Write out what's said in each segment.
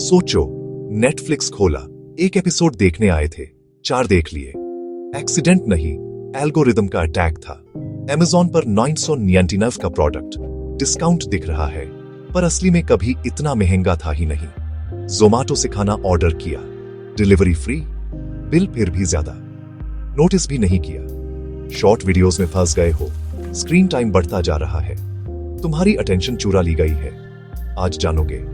सोचो, नेटफ्लिक्स खोला, एक एपिसोड देखने आए थे, 4 देख लिए। एक्सीडेंट नहीं, एल्गोरिदम का अटैक था। Amazon पर 999 का प्रोडक्ट डिस्काउंट दिख रहा है, पर असली में कभी इतना महंगा था ही नहीं। Zomato से खाना ऑर्डर किया, डिलीवरी फ्री, बिल फिर भी ज्यादा, नोटिस भी नहीं किया। शॉर्ट वीडियोस में फंस गए हो, स्क्रीन टाइम बढ़ता जा रहा है, तुम्हारी अटेंशन चुरा ली गई है। आज जानोगे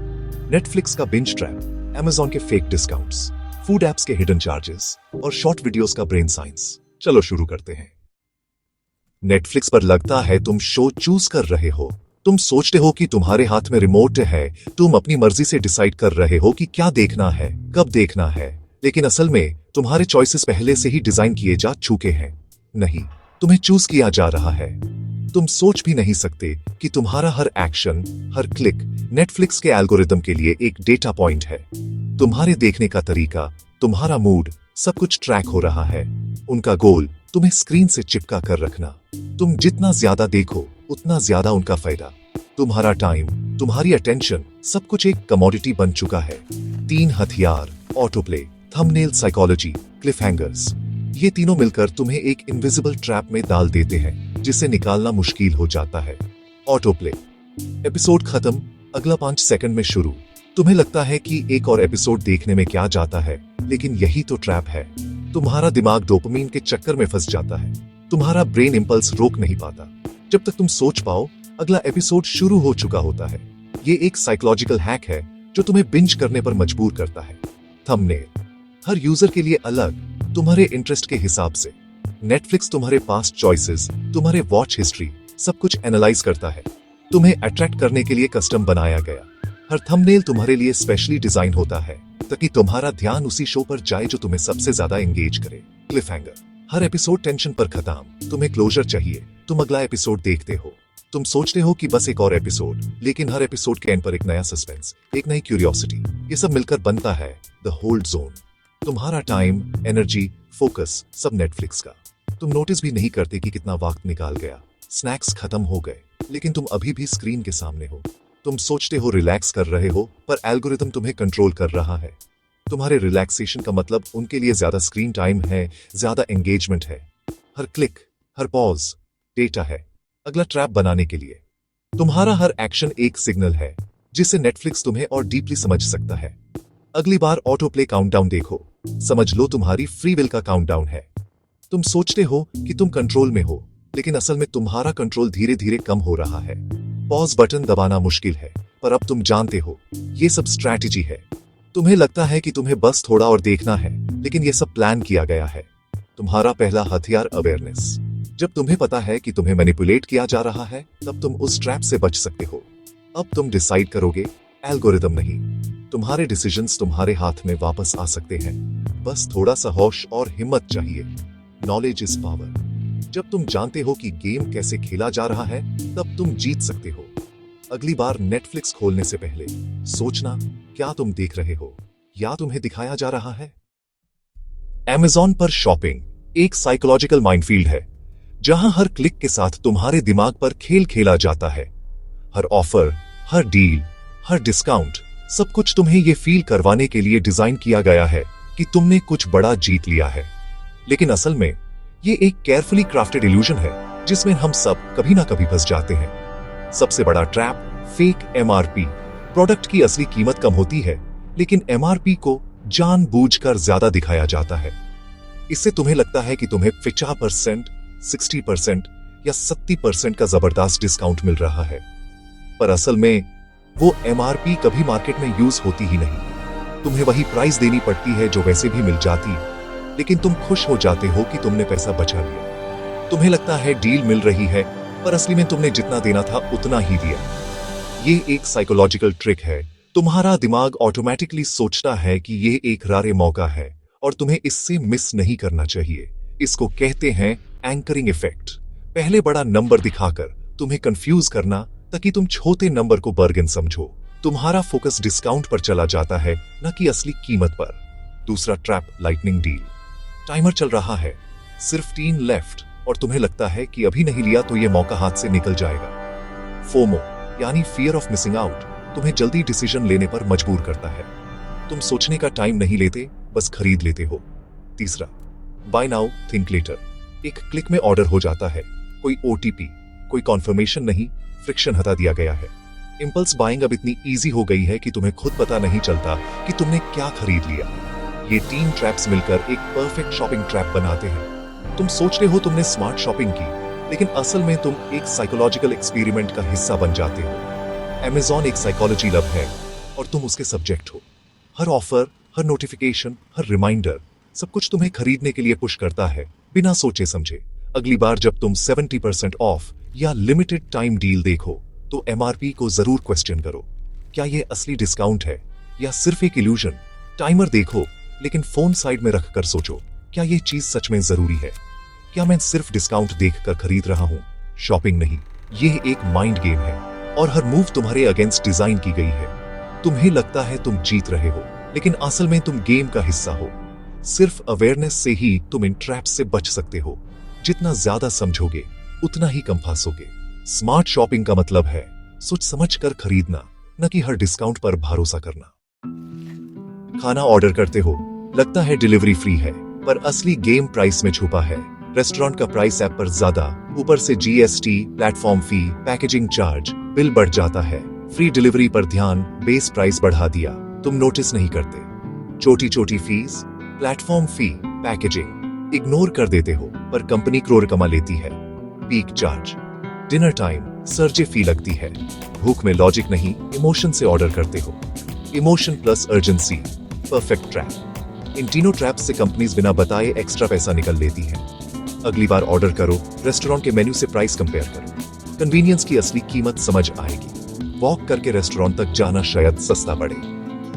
नेटफ्लिक्स का बिंज ट्रैप, Amazon के फेक डिस्काउंट्स, फूड एप्स के हिडन चार्जेस और शॉर्ट वीडियोस का ब्रेन साइंस। चलो शुरू करते हैं। नेटफ्लिक्स पर लगता है तुम शो चूज कर रहे हो, तुम सोचते हो कि तुम्हारे हाथ में रिमोट है, तुम अपनी मर्जी से डिसाइड कर रहे हो कि क्या देखना है, कब देखना है, लेकिन असल में तुम्हारे चॉइसेस पहले से ही डिजाइन किए जा चुके हैं। नहीं, तुम्हें चूज किया जा रहा है। तुम सोच भी नहीं सकते कि तुम्हारा हर एक्शन, हर क्लिक नेटफ्लिक्स के एल्गोरिदम के लिए एक डेटा पॉइंट है। तुम्हारे देखने का तरीका, तुम्हारा मूड, सब कुछ ट्रैक हो रहा है। उनका गोल तुम्हें स्क्रीन से चिपका कर रखना। तुम जितना ज्यादा देखो उतना ज्यादा उनका फायदा। तुम्हारा टाइम, तुम्हारी अटेंशन, सब कुछ एक कमोडिटी बन चुका है। 3 हथियार, ऑटो प्ले, थंबनेल साइकोलॉजी, क्लिफहैंगर्स, ये तीनों मिलकर तुम्हें एक इनविजिबल ट्रैप में डाल देते हैं, जिसे निकालना मुश्किल हो जाता है। ऑटो प्ले, एपिसोड खत्म, अगला 5 सेकंड में शुरू। तुम्हें लगता है कि एक और एपिसोड देखने में क्या जाता है, लेकिन यही तो ट्रैप है। तुम्हारा दिमाग डोपामिन के चक्कर में फंस जाता है। तुम्हारा ब्रेन इंपल्स रोक नहीं पाता। जब तक तुम सोच पाओ, अगला एपिसोड शुरू हो चुका होता है। ये एक साइकोलॉजिकल हैक है जो तुम्हें बिंज करने पर मजबूर करता है। थंबनेल, हर यूजर के लिए अलग, तुम्हारे इंटरेस्ट के हिसाब से। नेटफ्लिक्स तुम्हारे पास्ट चॉइसेस, तुम्हारे वॉच हिस्ट्री, सब कुछ एनालाइज करता है। तुम्हें अट्रैक्ट करने के लिए कस्टम बनाया गया। हर थंबनेल तुम्हारे लिए स्पेशली डिजाइन होता है ताकि तुम्हारा ध्यान उसी शो पर जाए जो तुम्हें सबसे ज्यादा एंगेज करे। क्लिफहैंगर, हर एपिसोड टेंशन पर खत्म, तुम्हें क्लोजर चाहिए, तुम अगला एपिसोड देखते हो। तुम सोचते हो कि बस एक और एपिसोड, लेकिन हर एपिसोड के एंड पर एक नया सस्पेंस, एक नई क्यूरियोसिटी, ये सब मिलकर बनता है द होल्ड जोन। तुम्हारा टाइम, एनर्जी, फोकस सब नेटफ्लिक्स का। तुम नोटिस भी नहीं करते कि कितना वक्त निकाल गया। स्नैक्स खत्म हो गए, लेकिन तुम अभी भी स्क्रीन के सामने हो। तुम सोचते हो रिलैक्स कर रहे हो, पर एल्गोरिथम तुम्हें कंट्रोल कर रहा है। तुम्हारे रिलैक्सेशन का मतलब उनके लिए ज्यादा स्क्रीन टाइम है, ज्यादा एंगेजमेंट है। हर क्लिक, हर पॉज डेटा है, अगला ट्रैप बनाने के लिए। तुम्हारा हर एक्शन एक सिग्नल है जिसे नेटफ्लिक्स तुम्हें और डीपली समझ सकता है। अगली बार ऑटो प्ले काउंटडाउन देखो, समझ लो तुम्हारी फ्री विल का काउंटडाउन है। तुम सोचते हो कि तुम कंट्रोल में हो, लेकिन असल में तुम्हारा कंट्रोल धीरे धीरे कम हो रहा है। पॉज बटन दबाना मुश्किल है, पर अब तुम जानते हो ये सब स्ट्रैटेजी है। तुम्हें लगता है कि तुम्हें बस थोड़ा और देखना है, लेकिन ये सब प्लान किया गया है। तुम्हारा पहला हथियार अवेयरनेस। जब तुम्हें पता है कि तुम्हें मैनिपुलेट किया जा रहा है, तब तुम उस ट्रैप से बच सकते हो। अब तुम डिसाइड करोगे, एल्गोरिदम नहीं। तुम्हारे डिसीजंस तुम्हारे हाथ में वापस आ सकते हैं। बस थोड़ा सा होश और हिम्मत चाहिए। Knowledge is power. जब तुम जानते हो कि गेम कैसे खेला जा रहा है, तब तुम जीत सकते हो। अगली बार नेटफ्लिक्स खोलने से पहले सोचना, क्या तुम देख रहे हो या तुम्हें दिखाया जा रहा है। Amazon पर शॉपिंग एक साइकोलॉजिकल माइनफील्ड है, जहां हर क्लिक के साथ तुम्हारे दिमाग पर खेल खेला जाता है। हर ऑफर, हर डील, हर डिस्काउंट, सब कुछ तुम्हें यह फील करवाने के लिए डिजाइन किया गया है कि तुमने कुछ बड़ा जीत लिया है। लेकिन असल में ये एक केयरफुली क्राफ्टेड इल्यूजन है, जिसमें हम सब कभी ना कभी फंस जाते हैं। सबसे बड़ा ट्रैप, फेक MRP। प्रोडक्ट की असली कीमत कम होती है, लेकिन MRP को जानबूझकर ज्यादा दिखाया जाता है। इससे तुम्हें लगता है कि तुम्हें 50%, 60% या 70% का जबरदस्त डिस्काउंट मिल रहा है, पर असल में वो MRP कभी मार्केट में यूज होती ही नहीं। तुम्हें वही प्राइस देनी पड़ती है जो वैसे भी मिल जाती, लेकिन तुम खुश हो जाते हो कि तुमने पैसा बचा लिया। तुम्हें लगता है डील मिल रही है, पर असली में तुमने जितना देना था उतना ही दिया। ये एक साइकोलॉजिकल ट्रिक है। तुम्हारा दिमाग ऑटोमेटिकली सोचता है कि ये एक रारे मौका है और तुम्हें इससे मिस नहीं करना चाहिए। इसको कहते हैं एंकरिंग इफेक्ट। पहले बड़ा नंबर दिखाकर तुम्हें कंफ्यूज करना, ताकि तुम छोटे नंबर को बार्गेन समझो। तुम्हारा फोकस डिस्काउंट पर चला जाता है, न कि असली कीमत पर। दूसरा ट्रैप, लाइटनिंग डील। टाइमर चल रहा है, सिर्फ 3 लेफ्ट, और तुम्हें लगता है कि अभी नहीं लिया तो यह मौका हाथ से निकल जाएगा। फोमो यानी फियर ऑफ मिसिंग आउट तुम्हें जल्दी डिसीजन लेने पर मजबूर करता है। तुम सोचने का टाइम नहीं लेते, बस खरीद लेते हो। तीसरा, बाय नाउ थिंक लेटर। एक क्लिक में ऑर्डर हो जाता है, कोई ओटीपी, कोई कॉन्फर्मेशन नहीं, फ्रिक्शन हटा दिया गया है। इंपल्स बाइंग अब इतनी इजी हो गई है कि तुम्हें खुद पता नहीं चलता कि तुमने क्या खरीद लिया। ये 3 ट्रैप्स मिलकर एक परफेक्ट शॉपिंग ट्रैप बनाते हैं। तुम सोचते हो तुमने स्मार्ट शॉपिंग की, लेकिन असल में तुम एक साइकोलॉजिकल एक्सपेरिमेंट का हिस्सा बन जाते हो। Amazon एक साइकोलॉजी लव है और तुम उसके सब्जेक्ट हो। हर ऑफर, हर नोटिफिकेशन, हर रिमाइंडर, सब कुछ तुम्हें खरीदने के लिए पुश करता है, बिना सोचे समझे। अगली बार जब तुम 70% ऑफ या लिमिटेड टाइम डील देखो तो MRP को जरूर क्वेश्चन करो। क्या ये असली डिस्काउंट है या सिर्फ एक इल्यूजन? टाइमर देखो, लेकिन फोन साइड में रखकर सोचो, क्या ये चीज सच में जरूरी है? क्या मैं सिर्फ डिस्काउंट देखकर खरीद रहा हूं? शॉपिंग नहीं, यह एक माइंड गेम है और हर मूव तुम्हारे अगेंस्ट डिजाइन की गई है। तुम्हें लगता है तुम जीत रहे हो, लेकिन असल में तुम गेम का हिस्सा हो। सिर्फ अवेयरनेस से ही तुम इन ट्रैप्स से बच सकते हो। जितना ज्यादा समझोगे, उतना ही कम फंसोगे। स्मार्ट शॉपिंग का मतलब है सोच समझ कर खरीदना, न कि हर डिस्काउंट पर भरोसा करना। खाना ऑर्डर करते हो, लगता है डिलीवरी फ्री है, पर असली गेम प्राइस में छुपा है। रेस्टोरेंट का प्राइस ऐप पर ज्यादा, ऊपर से GST, platform fee, packaging charge, bill बढ़ जाता है। फ्री डिलीवरी पर ध्यान, बेस प्राइस बढ़ा दिया, तुम नोटिस नहीं करते। छोटी छोटी fees, platform fee, packaging ignore कर देते हो, पर कंपनी करोड़ कमा लेती है। Peak charge, dinner time, surge fee लगती है। भूख में लॉजिक नहीं, इमोशन से ऑर्डर करते हो। Emotion plus urgency, perfect trap. इन तीनों ट्रैप्स से कंपनीज बिना बताए एक्स्ट्रा पैसा निकल लेती है। अगली बार ऑर्डर करो, रेस्टोरेंट के मेन्यू से प्राइस कंपेयर करो। कन्वीनियंस की असली कीमत समझ आएगी। वॉक करके रेस्टोरेंट तक जाना शायद सस्ता पड़े।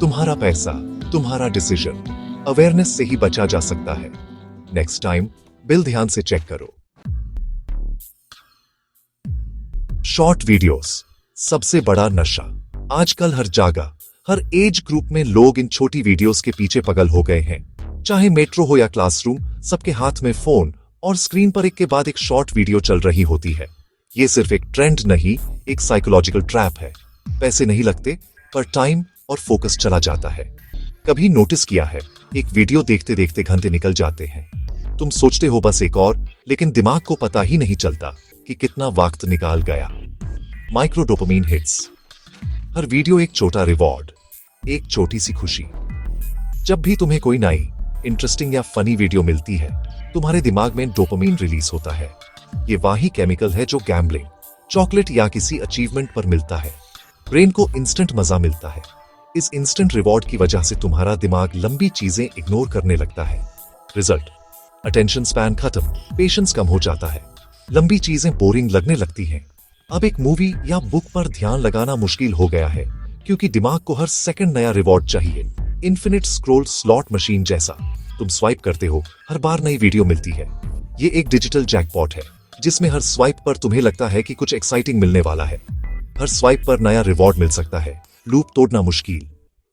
तुम्हारा पैसा, तुम्हारा डिसीजन, अवेयरनेस से ही बचा जा सकता है। नेक्स्ट टाइम बिल ध्यान से चेक करो। शॉर्ट वीडियोस, सबसे बड़ा नशा। आजकल हर जगह, हर एज ग्रुप में लोग इन छोटी वीडियोस के पीछे पागल हो गए हैं। चाहे मेट्रो हो या क्लासरूम, सबके हाथ में फोन और स्क्रीन पर एक के बाद एक शॉर्ट वीडियो चल रही होती है। ये सिर्फ एक ट्रेंड नहीं, एक साइकोलॉजिकल ट्रैप है। पैसे नहीं लगते, पर टाइम और फोकस चला जाता है। कभी नोटिस किया है, एक वीडियो देखते देखते घंटे निकल जाते हैं। तुम सोचते हो बस एक और, लेकिन दिमाग को पता ही नहीं चलता कि कितना वक्त निकाल गया। Micro dopamine hits. हर वीडियो एक छोटा रिवॉर्ड, एक छोटी सी खुशी। जब भी तुम्हें कोई नई, इंटरेस्टिंग या फनी वीडियो मिलती है, तुम्हारे दिमाग में डोपामिन रिलीज होता है। ये वही केमिकल है जो गैम्बलिंग, चॉकलेट या किसी अचीवमेंट पर मिलता है। ब्रेन को इंस्टेंट मजा मिलता है। इस इंस्टेंट रिवॉर्ड की वजह से तुम्हारा दिमाग लंबी चीजें इग्नोर करने लगता है। रिजल्ट, अटेंशन स्पैन खत्म, पेशेंस कम हो जाता है, लंबी चीजें बोरिंग लगने लगती हैं। अब एक मूवी या बुक पर ध्यान लगाना मुश्किल हो गया है, क्योंकि दिमाग को हर सेकंड नया रिवॉर्ड चाहिए। इन्फिनिट स्क्रॉल स्लॉट मशीन जैसा। तुम स्वाइप करते हो, हर बार नई वीडियो मिलती है। ये एक डिजिटल जैकपॉट है, जिसमें हर स्वाइप पर तुम्हें लगता है कि कुछ एक्साइटिंग मिलने वाला है। हर स्वाइप पर नया रिवॉर्ड मिल सकता है, लूप तोड़ना मुश्किल।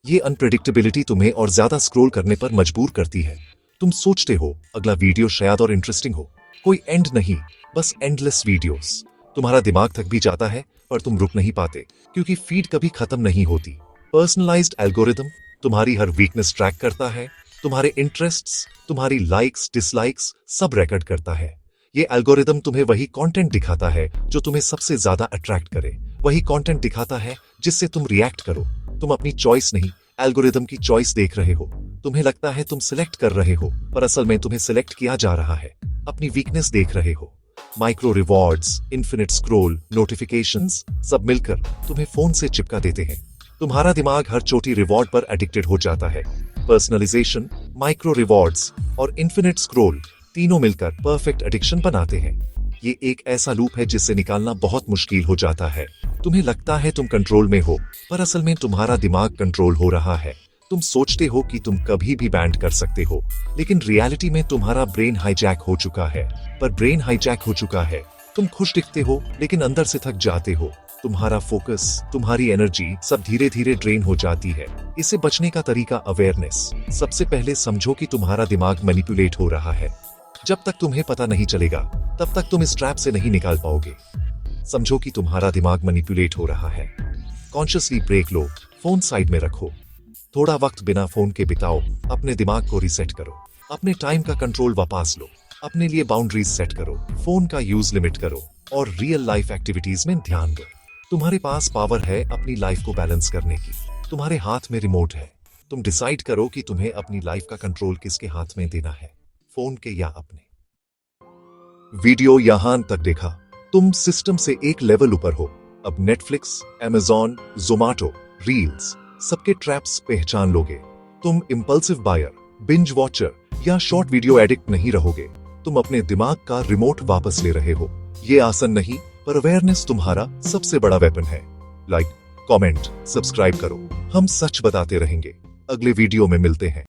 ये अनप्रेडिक्टेबिलिटी तुम्हें और ज्यादा स्क्रॉल करने पर मजबूर करती है। तुम सोचते हो अगला वीडियो शायद और इंटरेस्टिंग हो, कोई एंड नहीं, बस एंडलेस वीडियोस। तुम्हारा दिमाग थक भी जाता है, पर तुम रुक नहीं पाते, क्योंकि फीड कभी खत्म नहीं होती। पर्सनलाइज्ड एल्गोरिदम तुम्हारी हर वीकनेस ट्रैक करता है, तुम्हारे इंटरेस्ट्स, तुम्हारी लाइक्स, डिसलाइक्स सब रिकॉर्ड करता है। ये एल्गोरिदम तुम्हें वही कंटेंट दिखाता है जो तुम्हें सबसे ज्यादा अट्रैक्ट करे, वही कंटेंट दिखाता है जिससे तुम रिएक्ट करो। तुम अपनी चॉइस नहीं, एल्गोरिदम की चॉइस देख रहे हो। तुम्हें लगता है तुम सिलेक्ट कर रहे हो, पर असल में तुम्हें सिलेक्ट किया जा रहा है। अपनी वीकनेस देख रहे हो। Micro rewards, infinite scroll, notifications सब मिलकर तुम्हें फोन से चिपका देते हैं। तुम्हारा दिमाग हर छोटी रिवॉर्ड पर एडिक्टेड हो जाता है। पर्सनलाइजेशन, माइक्रो रिवॉर्ड्स और इन्फिनिट स्क्रॉल तीनों मिलकर परफेक्ट एडिक्शन बनाते हैं। ये एक ऐसा लूप है जिससे निकालना बहुत मुश्किल हो जाता है। तुम्हें लगता है तुम कंट्रोल में हो, पर असल में तुम्हारा दिमाग कंट्रोल हो रहा है। तुम सोचते हो कि तुम कभी भी बैंड कर सकते हो, लेकिन रियलिटी में तुम्हारा ब्रेन हाईजैक हो चुका है। पर ब्रेन हाईजैक हो चुका है, तुम खुश दिखते हो, लेकिन अंदर से थक जाते हो। तुम्हारा फोकस, तुम्हारी एनर्जी सब धीरे धीरे ड्रेन हो जाती है। इससे बचने का तरीका अवेयरनेस। सबसे पहले समझो कि तुम्हारा दिमाग मैनिपुलेट हो रहा है। जब तक तुम्हें पता नहीं चलेगा, तब तक तुम इस ट्रैप से नहीं निकाल पाओगे। समझो कि तुम्हारा दिमाग मैनिपुलेट हो रहा है। कॉन्शियसली ब्रेक लो, फोन साइड में रखो। थोड़ा वक्त बिना फोन के बिताओ, अपने दिमाग को रिसेट करो, अपने टाइम का कंट्रोल वापस लो, अपने लिए बाउंड्रीज सेट करो, फोन का यूज लिमिट करो और रियल लाइफ एक्टिविटीज में ध्यान दो। तुम्हारे पास पावर है अपनी लाइफ को बैलेंस करने की, तुम्हारे हाथ में रिमोट है। तुम डिसाइड करो कि तुम्हें अपनी लाइफ का कंट्रोल किसके हाथ में देना है, फोन के या अपने। वीडियो यहां तक देखा, तुम सिस्टम से एक लेवल ऊपर हो। अब नेटफ्लिक्स, Amazon, जोमैटो, रील्स सबके ट्रैप्स पहचान लोगे। तुम इंपल्सिव बायर, बिंज वॉचर या शॉर्ट वीडियो एडिक्ट नहीं रहोगे। तुम अपने दिमाग का रिमोट वापस ले रहे हो। ये आसान नहीं, पर अवेयरनेस तुम्हारा सबसे बड़ा वेपन है। लाइक, कमेंट, सब्सक्राइब करो। हम सच बताते रहेंगे। अगले वीडियो में मिलते हैं।